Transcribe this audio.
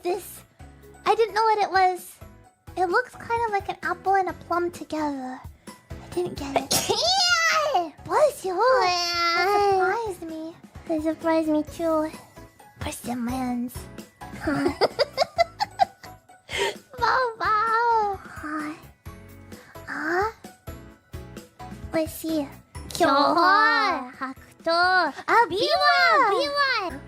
this. I didn't know what it was. It looks kind of like an apple and a plum together. I didn't get it. Bless you. That surprised me. It surprised me too. Persimmons. Wow. Let's see. 今日は白桃あ、B1!